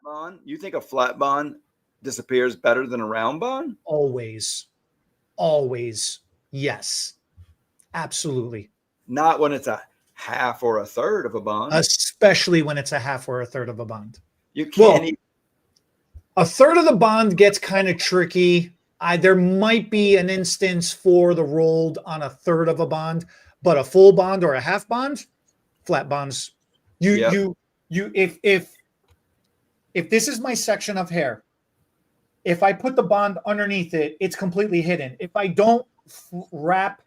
bond? You think a flat bond disappears better than a round bond? Always. Always. Yes. Absolutely. Not when it's a half or a third of a bond. Especially when it's a half or a third of a bond. You can't. Well, a third of the bond gets kind of tricky. There might be an instance for the rolled on a third of a bond, but a full bond or a half bond, flat bonds. If this is my section of hair, if I put the bond underneath it, it's completely hidden. If I don't wrap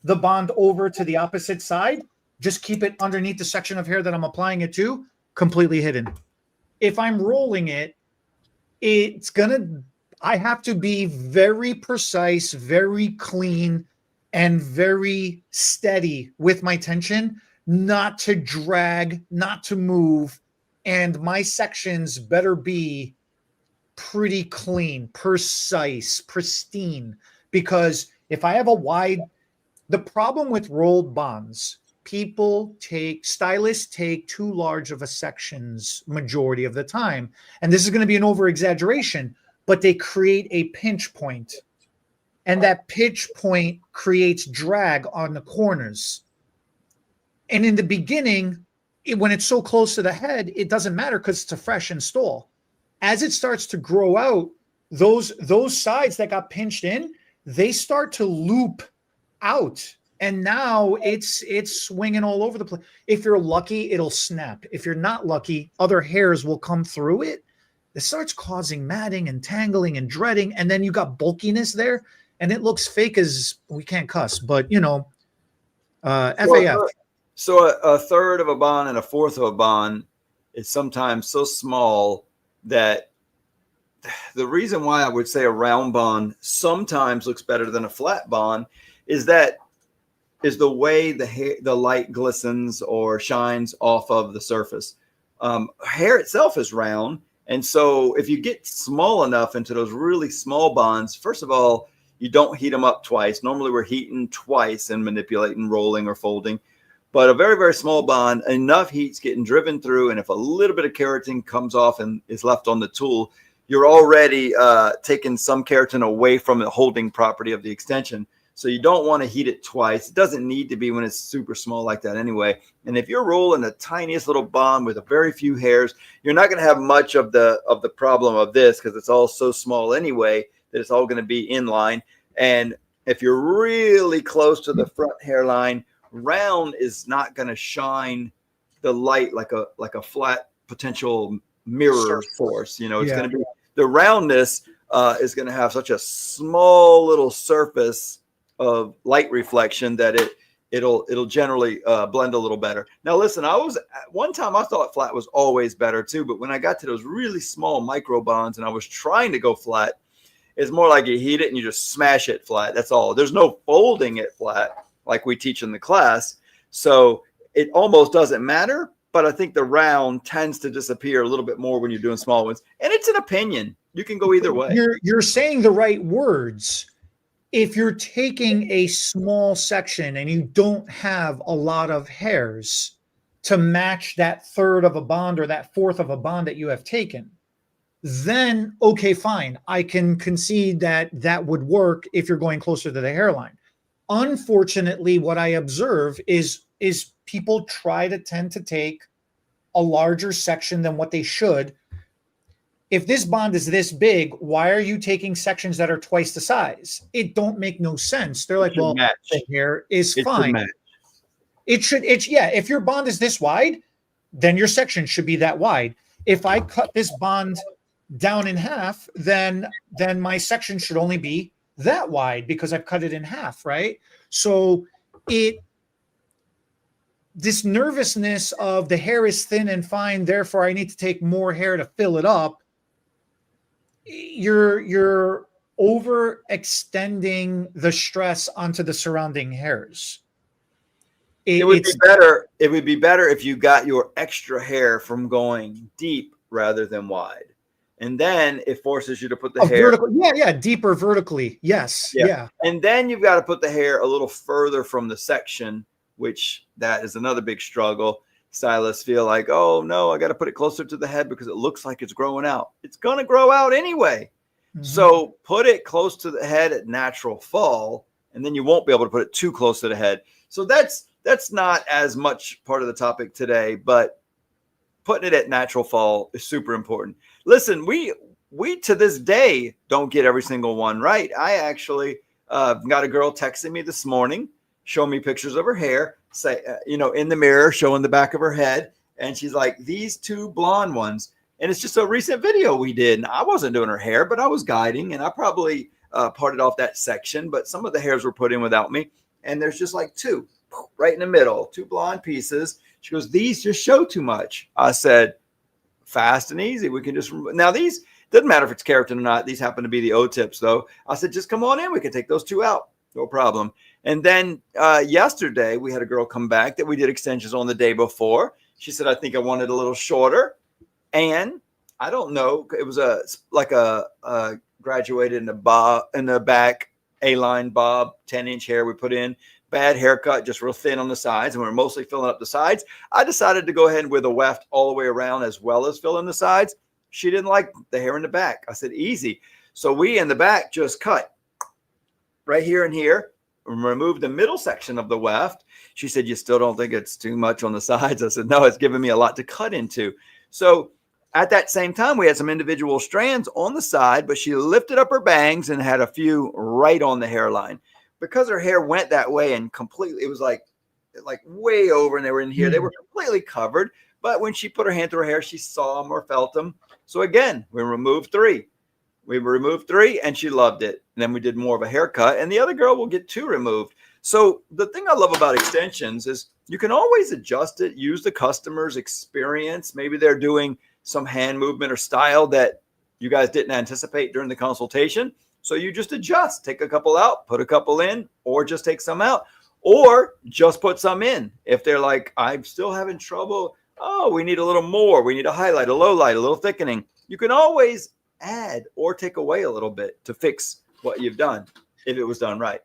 the bond over to the opposite side, just keep it underneath the section of hair that I'm applying it to, completely hidden. If I'm rolling it, I have to be very precise, very clean, and very steady with my tension, not to drag, not to move. And my sections better be pretty clean, precise, pristine. Because if I have the problem with rolled bonds, stylists take too large of a sections majority of the time. And this is going to be an over exaggeration, but they create a pinch point. And that pinch point creates drag on the corners. And in the beginning, when it's so close to the head, it doesn't matter because it's a fresh install. As it starts to grow out, those sides that got pinched in, they start to loop out. And now it's swinging all over the place. If you're lucky, it'll snap. If you're not lucky, other hairs will come through it. It starts causing matting and tangling and dreading. And then you got bulkiness there. And it looks fake as we can't cuss. But, FAF. So a third of a bond and a fourth of a bond is sometimes so small that the reason why I would say a round bond sometimes looks better than a flat bond is the way the light glistens or shines off of the surface. Hair itself is round. And so if you get small enough into those really small bonds, first of all, you don't heat them up twice. Normally we're heating twice and manipulating, rolling or folding. But a very, very small bond, enough heat's getting driven through. And if a little bit of keratin comes off and is left on the tool, you're already taking some keratin away from the holding property of the extension. So you don't want to heat it twice. It doesn't need to be when it's super small like that anyway. And if you're rolling the tiniest little bond with a very few hairs, you're not going to have much of the problem of this because it's all so small anyway that it's all going to be in line. And if you're really close to the front hairline, round is not going to shine the light like a flat potential mirror force. It's going to be the roundness is going to have such a small little surface of light reflection that it'll generally blend a little better. Now, listen, one time I thought flat was always better too, but when I got to those really small micro bonds and I was trying to go flat, it's more like you heat it and you just smash it flat. That's all. There's no folding it flat like we teach in the class. So it almost doesn't matter, but I think the round tends to disappear a little bit more when you're doing small ones. And it's an opinion. You can go either way. You're saying the right words. If you're taking a small section and you don't have a lot of hairs to match that third of a bond or that fourth of a bond that you have taken, then okay, fine. I can concede that would work if you're going closer to the hairline. Unfortunately, what I observe is people tend to take a larger section than what they should. If this bond is this big, why are you taking sections that are twice the size? It don't make no sense. They're like, well, the hair is fine. If your bond is this wide, then your section should be that wide. If I cut this bond down in half, then my section should only be that wide because I've cut it in half, right? So this nervousness of the hair is thin and fine, therefore I need to take more hair to fill it up. You're overextending the stress onto the surrounding hairs. It would be better if you got your extra hair from going deep rather than wide. And then it forces you to put the hair deeper vertically. Yes. Yeah. And then you've got to put the hair a little further from the section, which that is another big struggle. stylists feel like, oh no, I got to put it closer to the head because it looks like it's growing out. It's going to grow out anyway. So put it close to the head at natural fall, and then you won't be able to put it too close to the head. So that's not as much part of the topic today, but putting it at natural fall is super important. Listen, we to this day don't get every single one right. I actually got a girl texting me this morning, showing me pictures of her hair, say, in the mirror, showing the back of her head. And she's like, these two blonde ones. And it's just a recent video we did. And I wasn't doing her hair, but I was guiding, and I probably parted off that section, but some of the hairs were put in without me. And there's just like two right in the middle, two blonde pieces. She goes, these just show too much. I said, fast and easy. We can just, now these, doesn't matter if it's keratin or not. These happen to be the O-tips though. I said, just come on in. We can take those two out. No problem. And then yesterday we had a girl come back that we did extensions on the day before. She said, I think I wanted a little shorter. And I don't know, it was like a graduated in the back A-line bob, 10-inch hair we put in. Bad haircut, just real thin on the sides, and we're mostly filling up the sides. I decided to go ahead with a weft all the way around as well as fill in the sides. She didn't like the hair in the back. I said, easy. So we in the back just cut right here and here, remove the middle section of the weft. She said, you still don't think it's too much on the sides? I said, no, it's giving me a lot to cut into. So at that same time, we had some individual strands on the side, but she lifted up her bangs and had a few right on the hairline. Because her hair went that way and completely, it was like way over, and they were in here. They were completely covered. But when she put her hand through her hair, she saw them or felt them. So again, we removed three. We removed three, and she loved it. And then we did more of a haircut, and the other girl will get two removed. So the thing I love about extensions is you can always adjust it, use the customer's experience. Maybe they're doing some hand movement or style that you guys didn't anticipate during the consultation. So you just adjust, take a couple out, put a couple in, or just take some out, or just put some in. If they're like, I'm still having trouble. Oh, we need a little more. We need a highlight, a low light, a little thickening. You can always add or take away a little bit to fix what you've done if it was done right.